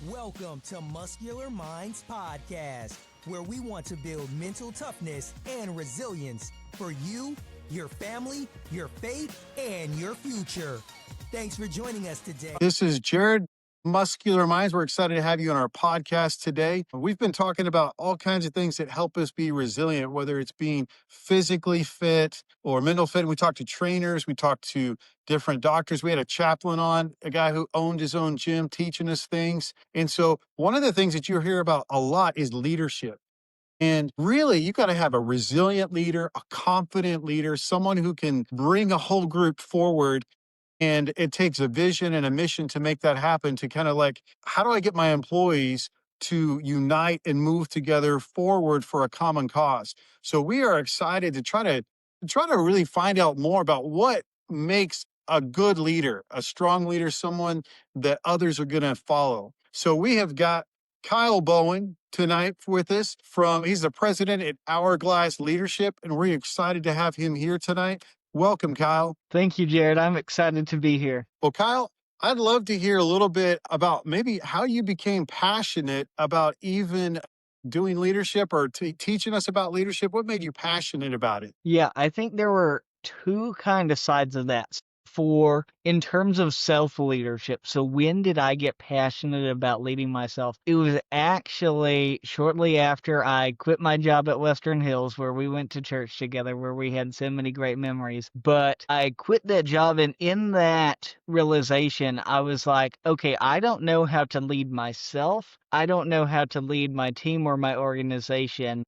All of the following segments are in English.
Welcome to Muscular Minds Podcast, where we want to build mental toughness and resilience for you, your family, your faith, and your future. Thanks for joining us today. This is Jared, Muscular Minds. We're excited to have you on our podcast today. We've been talking about all kinds of things that help us be resilient, whether it's being physically fit or mental fit. We talked to trainers, we talked to different doctors. We had a chaplain on, a guy who owned his own gym teaching us things. And so one of the things that you hear about a lot is leadership. And really, you got to have a resilient leader, a confident leader, someone who can bring a whole group forward. And it takes a vision and a mission to make that happen, to kind of like, how do I get my employees to unite and move together forward for a common cause? So we are excited to try to really find out more about what makes a good leader, a strong leader, someone that others are going to follow. So we have got Kyle Bowen tonight with us he's the president at Hourglass Leadership, and we're excited to have him here tonight. Welcome, Kyle. Thank you, Jared. I'm excited to be here. Well, Kyle, I'd love to hear a little bit about maybe how you became passionate about even doing leadership or teaching us about leadership. What made you passionate about it? Yeah, I think there were two kind of sides of that. In terms of self-leadership, so when did I get passionate about leading myself? It was actually shortly after I quit my job at Western Hills, where we went to church together, where we had so many great memories. But I quit that job, and in that realization, I was like, okay, I don't know how to lead myself. I don't know how to lead my team or my organization.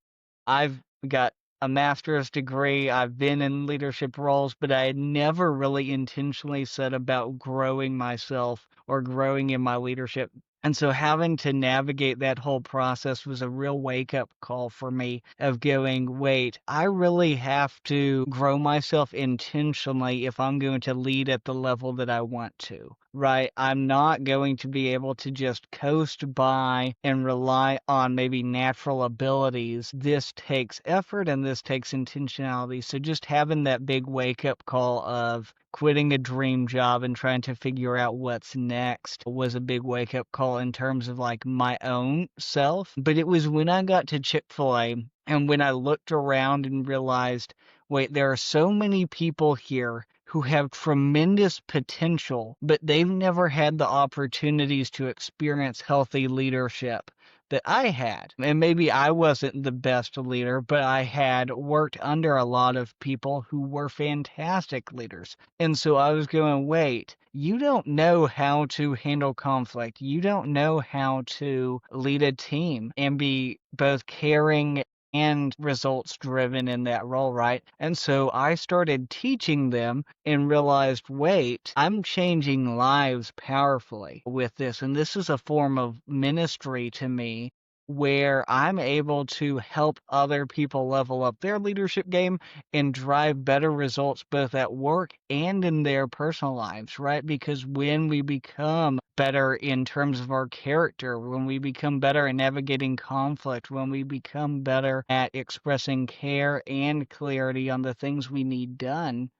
I've got a master's degree. I've been in leadership roles, but I had never really intentionally set about growing myself or growing in my leadership. And so having to navigate that whole process was a real wake-up call for me of going, wait, I really have to grow myself intentionally if I'm going to lead at the level that I want to, right? I'm not going to be able to just coast by and rely on maybe natural abilities. This takes effort and this takes intentionality. So just having that big wake-up call of quitting a dream job and trying to figure out what's next was a big wake-up call in terms of like my own self. But it was when I got to Chick-fil-A and when I looked around and realized, wait, there are so many people here who have tremendous potential, but they've never had the opportunities to experience healthy leadership that I had. And maybe I wasn't the best leader, but I had worked under a lot of people who were fantastic leaders. And so I was going, wait, you don't know how to handle conflict. You don't know how to lead a team and be both caring and results driven in that role, right? And so I started teaching them and realized, wait, I'm changing lives powerfully with this. And this is a form of ministry to me where I'm able to help other people level up their leadership game and drive better results both at work and in their personal lives, right? Because when we become better in terms of our character, when we become better at navigating conflict, when we become better at expressing care and clarity on the things we need done,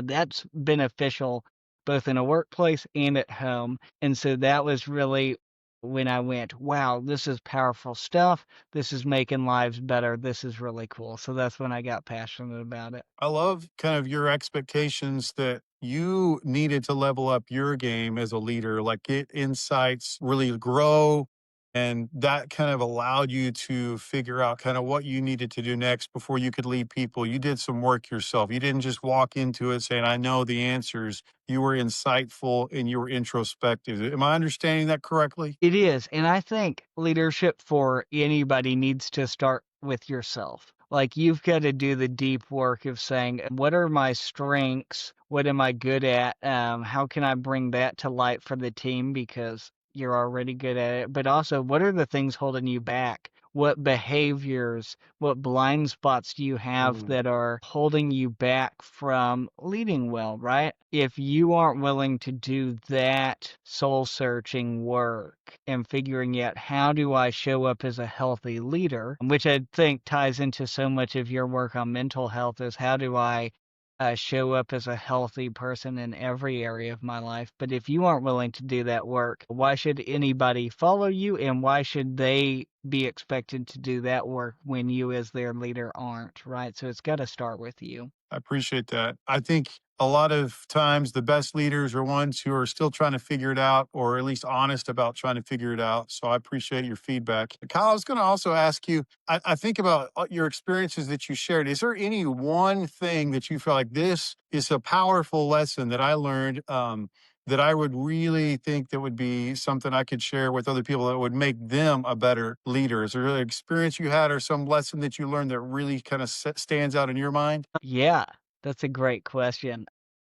that's beneficial both in a workplace and at home. And so that was really when I went, wow, this is powerful stuff. This is making lives better. This is really cool. So that's when I got passionate about it. I love kind of your expectations that you needed to level up your game as a leader, like get insights, really grow. And that kind of allowed you to figure out kind of what you needed to do next before you could lead people. You did some work yourself. You didn't just walk into it saying, I know the answers. You were insightful and you were introspective. Am I understanding that correctly? It is. And I think leadership for anybody needs to start with yourself. Like you've got to do the deep work of saying, what are my strengths? What am I good at? How can I bring that to light for the team? Because you're already good at it. But also, what are the things holding you back? What behaviors, what blind spots do you have that are holding you back from leading well, right? If you aren't willing to do that soul-searching work and figuring out how do I show up as a healthy leader, which I think ties into so much of your work on mental health, is how do I show up as a healthy person in every area of my life. But if you aren't willing to do that work, why should anybody follow you, and why should they be expected to do that work when you as their leader aren't, right? So it's got to start with you. I appreciate that. I think a lot of times the best leaders are ones who are still trying to figure it out, or at least honest about trying to figure it out. So I appreciate your feedback. Kyle, I was going to also ask you, I think about your experiences that you shared. Is there any one thing that you feel like this is a powerful lesson that I learned, that I would really think that would be something I could share with other people that would make them a better leader? Is there an experience you had or some lesson that you learned that really kind of stands out in your mind? Yeah, that's a great question.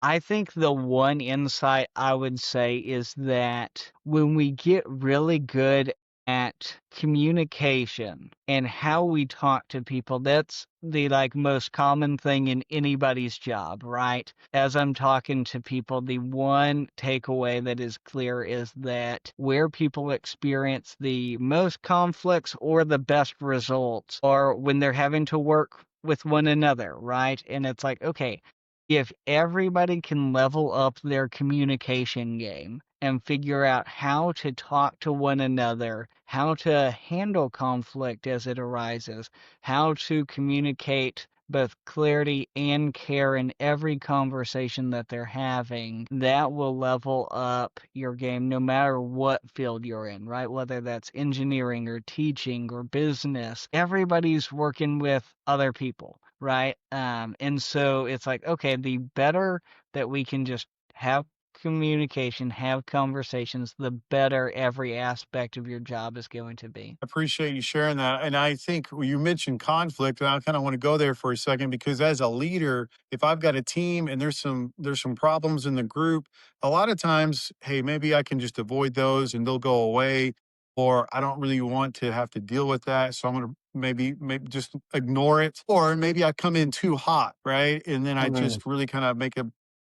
I think the one insight I would say is that when we get really good at communication and how we talk to people, that's the most common thing in anybody's job, right? As I'm talking to people, the one takeaway that is clear is that where people experience the most conflicts or the best results are when they're having to work with one another, right? And it's like, okay, if everybody can level up their communication game and figure out how to talk to one another, how to handle conflict as it arises, how to communicate both clarity and care in every conversation that they're having, that will level up your game no matter what field you're in, right? Whether that's engineering or teaching or business, everybody's working with other people, right? And so it's like, okay, the better that we can just have communication, have conversations, the better every aspect of your job is going to be. Appreciate you sharing that. And I think you mentioned conflict, and I kind of want to go there for a second because as a leader, if I've got a team and there's some problems in the group, a lot of times, hey, maybe I can just avoid those and they'll go away, or I don't really want to have to deal with that, so I'm going to maybe just ignore it, or maybe I come in too hot, right? And then I Mm. just really kind of make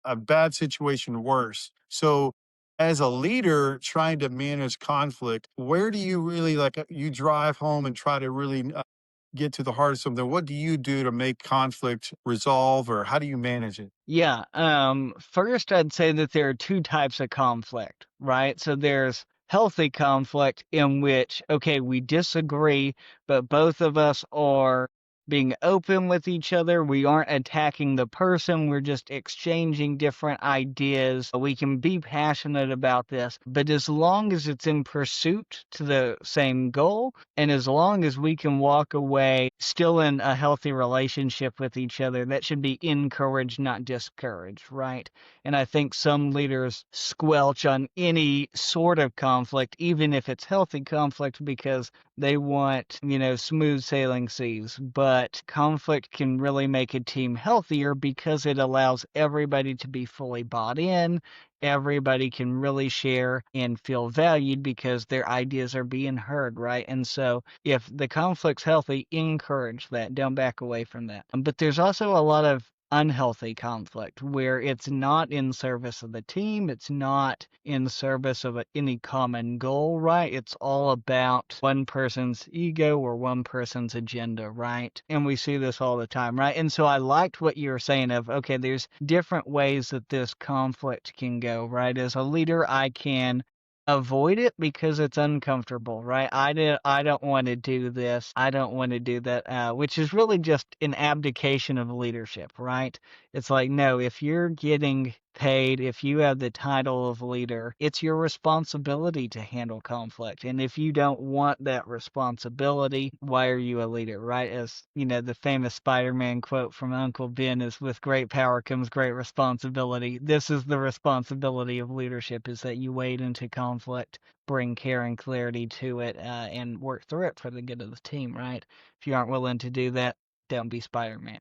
a bad situation worse. So as a leader trying to manage conflict, where do you really you drive home and try to really get to the heart of something? What do you do to make conflict resolve, or how do you manage it? Yeah, first I'd say that there are two types of conflict, right? So there's healthy conflict in which, okay, we disagree, but both of us are being open with each other. We aren't attacking the person, we're just exchanging different ideas. We can be passionate about this, but as long as it's in pursuit to the same goal, and as long as we can walk away still in a healthy relationship with each other, that should be encouraged, not discouraged, right? And I think some leaders squelch on any sort of conflict, even if it's healthy conflict, because they want, smooth sailing seas. But conflict can really make a team healthier because it allows everybody to be fully bought in. Everybody can really share and feel valued because their ideas are being heard, right? And so if the conflict's healthy, encourage that. Don't back away from that. But there's also a lot of unhealthy conflict where it's not in service of the team, it's not in service of any common goal, right? It's all about one person's ego or one person's agenda, right? And we see this all the time, right? And so I liked what you were saying of, okay, there's different ways that this conflict can go, right? As a leader, I can avoid it because it's uncomfortable, right? I don't want to do this. I don't want to do that, which is really just an abdication of leadership, right? It's like, no, if you're getting paid, if you have the title of leader, it's your responsibility to handle conflict. And if you don't want that responsibility, why are you a leader, right? As, the famous Spider-Man quote from Uncle Ben is, with great power comes great responsibility. This is the responsibility of leadership, is that you wade into conflict, bring care and clarity to it, and work through it for the good of the team, right? If you aren't willing to do that, don't be Spider-Man.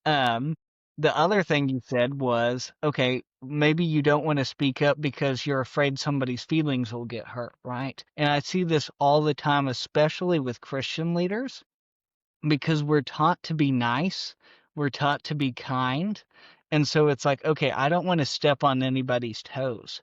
Um, the other thing you said was, okay, maybe you don't want to speak up because you're afraid somebody's feelings will get hurt, right? And I see this all the time, especially with Christian leaders, because we're taught to be nice, we're taught to be kind. And so it's like, okay, I don't want to step on anybody's toes.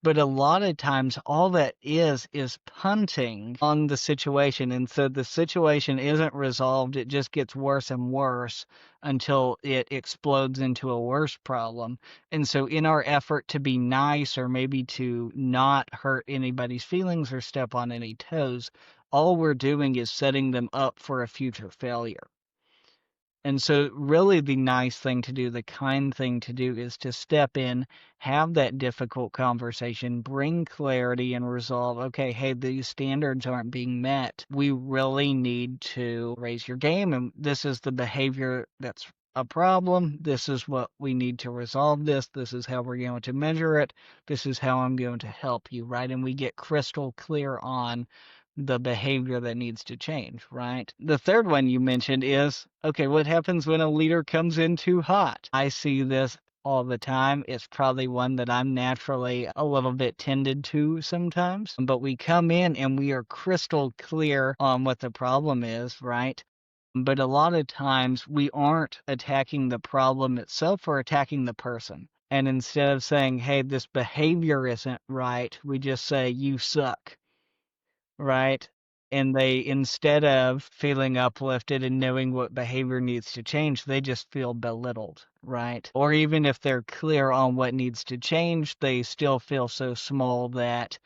But a lot of times, all that is punting on the situation. And so the situation isn't resolved. It just gets worse and worse until it explodes into a worse problem. And so, in our effort to be nice or maybe to not hurt anybody's feelings or step on any toes, all we're doing is setting them up for a future failure. And so, really, the nice thing to do, the kind thing to do, is to step in, have that difficult conversation, bring clarity and resolve. Okay, hey, these standards aren't being met. We really need to raise your game, and this is the behavior that's a problem. This is what we need to resolve this. This is how we're going to measure it. This is how I'm going to help you, right? And we get crystal clear on the behavior that needs to change, right? The third one you mentioned is, okay, what happens when a leader comes in too hot? I see this all the time. It's probably one that I'm naturally a little bit tended to sometimes, but we come in and we are crystal clear on what the problem is, right? But a lot of times we aren't attacking the problem itself, we're attacking the person. And instead of saying, hey, this behavior isn't right, we just say, you suck. Right? And they, instead of feeling uplifted and knowing what behavior needs to change, they just feel belittled, right? Or even if they're clear on what needs to change, they still feel so small that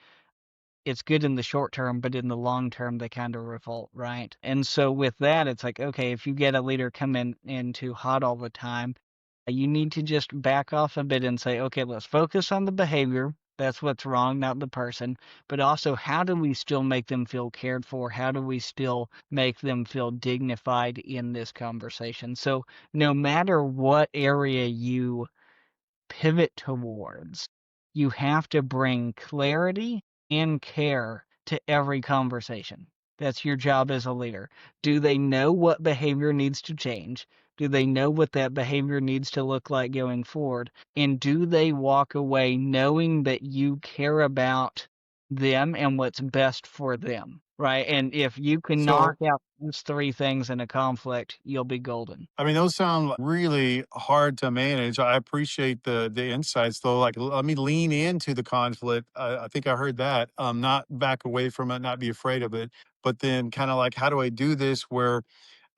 it's good in the short term, but in the long term, they kind of revolt, right? And so with that, it's like, okay, if you get a leader come in too hot all the time, you need to just back off a bit and say, okay, let's focus on the behavior. That's what's wrong, not the person. But also, how do we still make them feel cared for? How do we still make them feel dignified in this conversation? So no matter what area you pivot towards, you have to bring clarity and care to every conversation. That's your job as a leader. Do they know what behavior needs to change? Do they know what that behavior needs to look like going forward? And do they walk away knowing that you care about them and what's best for them? Right? And if you can knock So, out those three things in a conflict, you'll be golden. I mean, those sound really hard to manage. I appreciate the insights, though. Like, let me lean into the conflict. I think I heard that. Not back away from it, not be afraid of it, but then kind of like, how do I do this where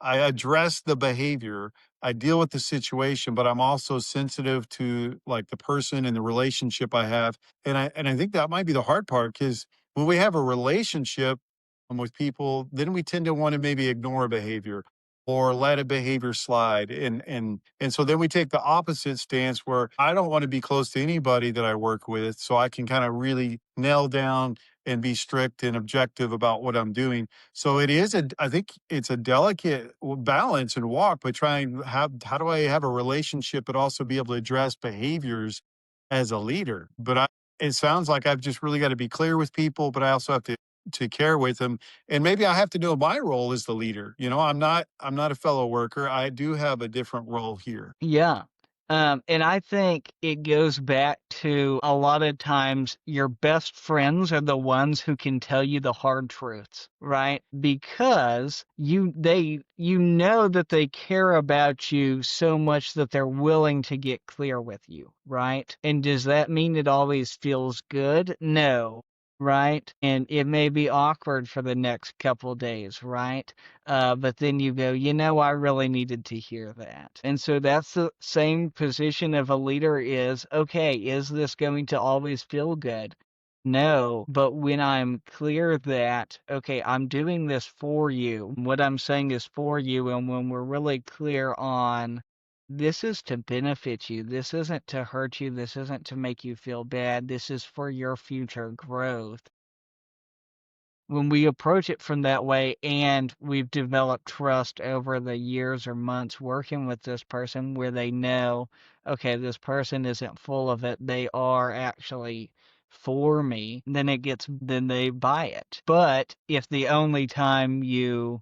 I address the behavior, I deal with the situation, but I'm also sensitive to like the person and the relationship I have. And I think that might be the hard part because when we have a relationship with people, then we tend to want to maybe ignore a behavior or let a behavior slide. And so then we take the opposite stance where I don't want to be close to anybody that I work with. So I can kind of really nail down and be strict and objective about what I'm doing. So I think it's a delicate balance and walk, but trying how do I have a relationship, but also be able to address behaviors as a leader? It sounds like I've just really got to be clear with people, but I also have to care with them. And maybe I have to know my role as the leader. I'm not a fellow worker. I do have a different role here. Yeah. And I think it goes back to a lot of times your best friends are the ones who can tell you the hard truths, right? Because you know that they care about you so much that they're willing to get clear with you, right? And does that mean it always feels good? No. Right? And it may be awkward for the next couple days, right? But then you go, I really needed to hear that. And so that's the same position of a leader is, okay, is this going to always feel good? No, but when I'm clear that, okay, I'm doing this for you, what I'm saying is for you, and when we're really clear on this is to benefit you, this isn't to hurt you, this isn't to make you feel bad, this is for your future growth. When we approach it from that way and we've developed trust over the years or months working with this person where they know, okay, this person isn't full of it, they are actually for me, then they buy it. But if the only time you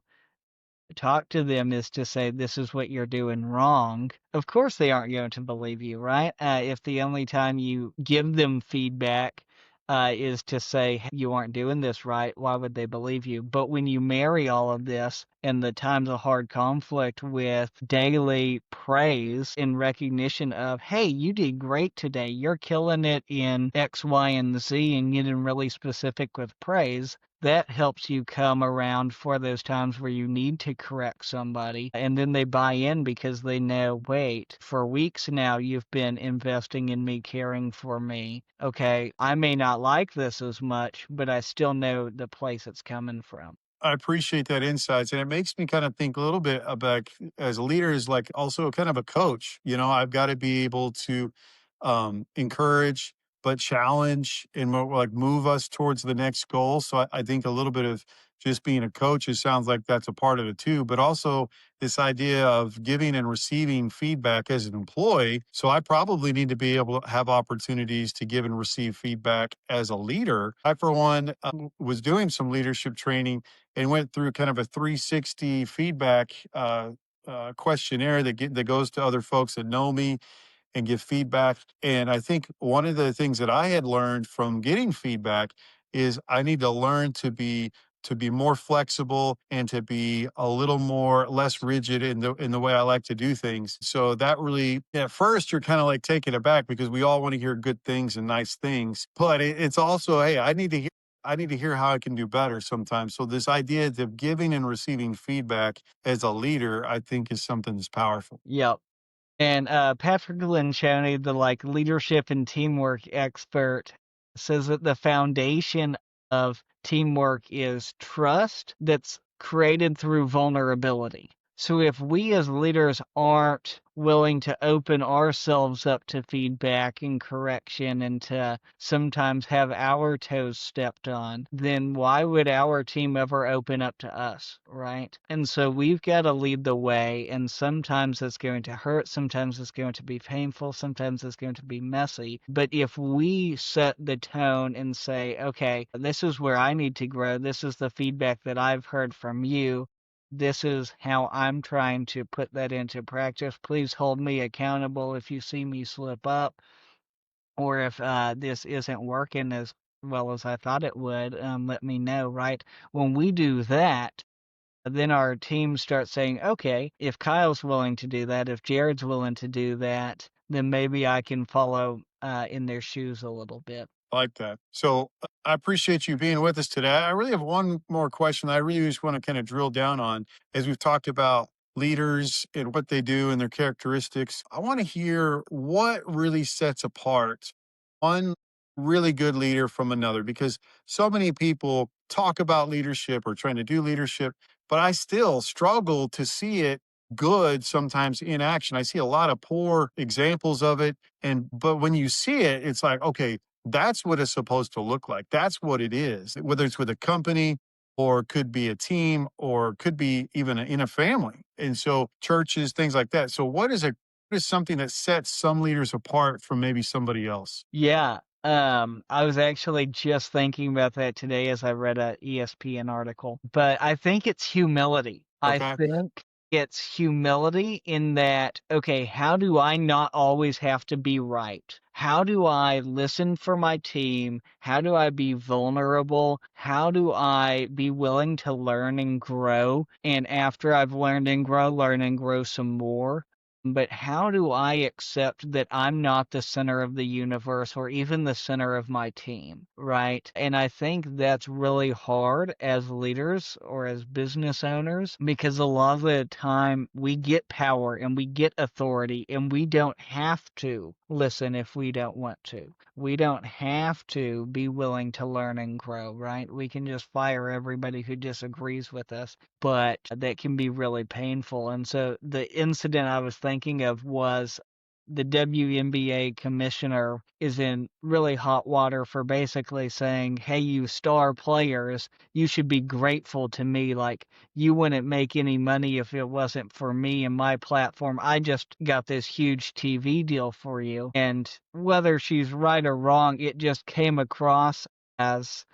talk to them is to say, this is what you're doing wrong, of course they aren't going to believe you, right? If the only time you give them feedback is to say, "Hey, you aren't doing this right. Why would they believe you?" But when you marry all of this and the times of hard conflict with daily praise and recognition of, "Hey, you did great today. You're killing it in X, Y, and Z," and getting really specific with praise, that helps you come around for those times where you need to correct somebody. And then they buy in because they know, wait, for weeks now you've been investing in me, caring for me. Okay, I may not like this as much, but I still know the place it's coming from. I appreciate that insights, and it makes me kind of think a little bit about as a leader is like also kind of a coach. I've got to be able to encourage, but challenge and like move us towards the next goal. So I think a little bit of just being a coach, it sounds like that's a part of it too. But also this idea of giving and receiving feedback as an employee. So I probably need to be able to have opportunities to give and receive feedback as a leader. I, for one, was doing some leadership training and went through kind of a 360 feedback questionnaire that goes to other folks that know me and give feedback. And I think one of the things that I had learned from getting feedback is I need to learn to be more flexible and to be a little more less rigid in the way I like to do things. So that really, at first, you're kind of like taken aback because we all want to hear good things and nice things, but it's also, hey, I need to hear how I can do better sometimes. So this idea of giving and receiving feedback as a leader, I think is something that's powerful. Yep. And Patrick Lencioni, the leadership and teamwork expert, says that the foundation of teamwork is trust that's created through vulnerability. So if we as leaders aren't willing to open ourselves up to feedback and correction and to sometimes have our toes stepped on, then why would our team ever open up to us, right? And so we've got to lead the way, and sometimes it's going to hurt, sometimes it's going to be painful, sometimes it's going to be messy. But if we set the tone and say, okay, this is where I need to grow, this is the feedback that I've heard from you, this is how I'm trying to put that into practice. Please hold me accountable if you see me slip up, or if this isn't working as well as I thought it would, let me know, right? When we do that, then our team starts saying, okay, if Kyle's willing to do that, if Jared's willing to do that, then maybe I can follow in their shoes a little bit. I like that. So I appreciate you being with us today. I really have one more question I really just want to kind of drill down on as we've talked about leaders and what they do and their characteristics. I want to hear what really sets apart one really good leader from another because so many people talk about leadership or trying to do leadership, but I still struggle to see it good sometimes in action. I see a lot of poor examples of it. But when you see it, it's like, okay, that's what it's supposed to look like. That's what it is, whether it's with a company or could be a team or could be even in a family. And so churches, things like that. So what is something that sets some leaders apart from maybe somebody else? Yeah. I was actually just thinking about that today as I read a ESPN article. But I think it's humility. I Okay. think it's humility in that, okay, how do I not always have to be right? How do I listen for my team? How do I be vulnerable? How do I be willing to learn and grow? And after I've learn and grow some more. But how do I accept that I'm not the center of the universe or even the center of my team, right? And I think that's really hard as leaders or as business owners because a lot of the time we get power and we get authority and we don't have to listen if we don't want to. We don't have to be willing to learn and grow, right? We can just fire everybody who disagrees with us, but that can be really painful. And so the incident I was thinking of was the WNBA commissioner is in really hot water for basically saying, hey, you star players, you should be grateful to me. Like, you wouldn't make any money if it wasn't for me and my platform. I just got this huge TV deal for you. And whether she's right or wrong, it just came across as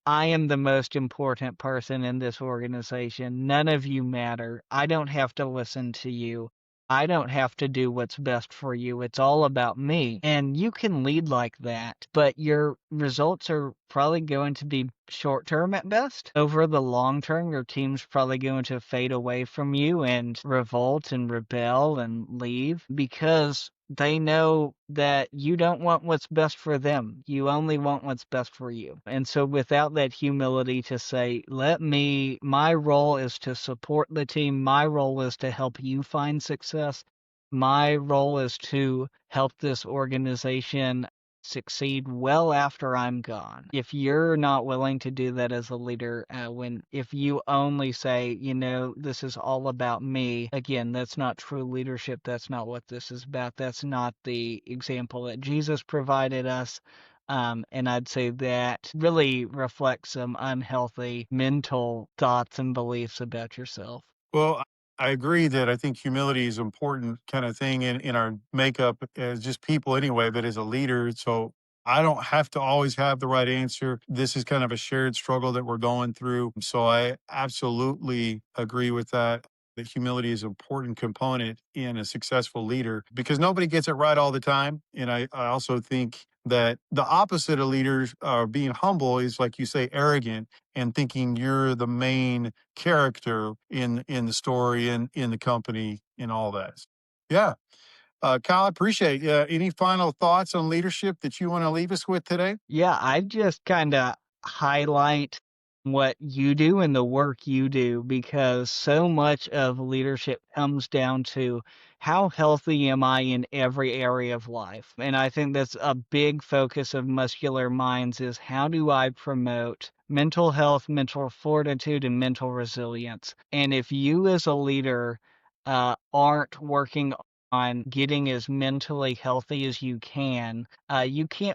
I am the most important person in this organization. None of you matter. I don't have to listen to you. I don't have to do what's best for you. It's all about me. And you can lead like that, but your results are probably going to be short term at best. Over the long term, your team's probably going to fade away from you and revolt and rebel and leave because they know that you don't want what's best for them. You only want what's best for you. And so without that humility to say, my role is to support the team. My role is to help you find success. My role is to help this organization succeed well after I'm gone. If you're not willing to do that as a leader, if you only say, this is all about me, again, that's not true leadership. That's not what this is about. That's not the example that Jesus provided us. And I'd say that really reflects some unhealthy mental thoughts and beliefs about yourself. Well, I agree that I think humility is an important kind of thing in our makeup as just people anyway, but as a leader. So I don't have to always have the right answer. This is kind of a shared struggle that we're going through. So I absolutely agree with that. That humility is an important component in a successful leader because nobody gets it right all the time. And I also think that the opposite of leaders being humble is, like you say, arrogant and thinking you're the main character in the story and in the company and all that. Yeah. Kyle, I appreciate any final thoughts on leadership that you want to leave us with today? Yeah, I just kind of highlight what you do and the work you do because so much of leadership comes down to how healthy am I in every area of life. And I think that's a big focus of Muscular Minds is how do I promote mental health, mental fortitude, and mental resilience. And if you as a leader aren't working on getting as mentally healthy as you can't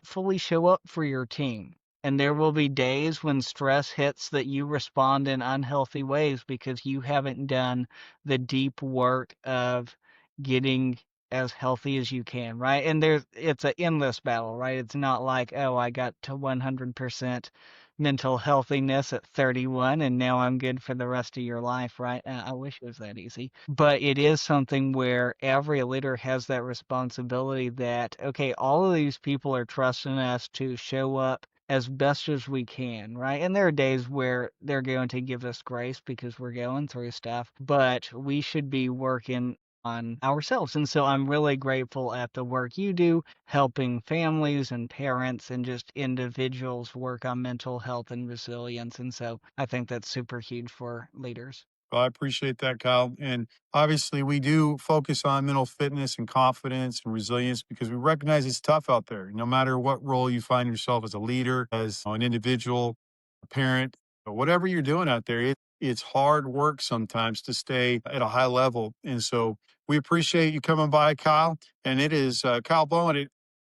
fully show up for your team. And there will be days when stress hits that you respond in unhealthy ways because you haven't done the deep work of getting as healthy as you can, right? And it's an endless battle, right? It's not like, oh, I got to 100% mental healthiness at 31 and now I'm good for the rest of your life, right? I wish it was that easy. But it is something where every leader has that responsibility that, okay, all of these people are trusting us to show up as best as we can, right? And there are days where they're going to give us grace because we're going through stuff, but we should be working on ourselves. And so I'm really grateful at the work you do, helping families and parents and just individuals work on mental health and resilience. And so I think that's super huge for leaders. Well, I appreciate that, Kyle. And obviously, we do focus on mental fitness and confidence and resilience because we recognize it's tough out there. No matter what role you find yourself as a leader, as an individual, a parent, or whatever you're doing out there, it's hard work sometimes to stay at a high level. And so we appreciate you coming by, Kyle. And it is Kyle Bowen,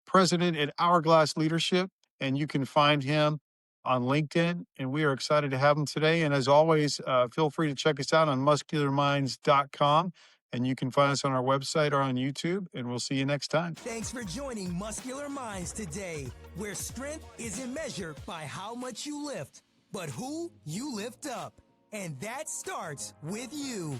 president at Hourglass Leadership. And you can find him on LinkedIn, and we are excited to have him today. And as always, feel free to check us out on muscularminds.com, and you can find us on our website or on YouTube, and we'll see you next time. Thanks for joining Muscular Minds today, where strength isn't measured by how much you lift, but who you lift up. And that starts with you.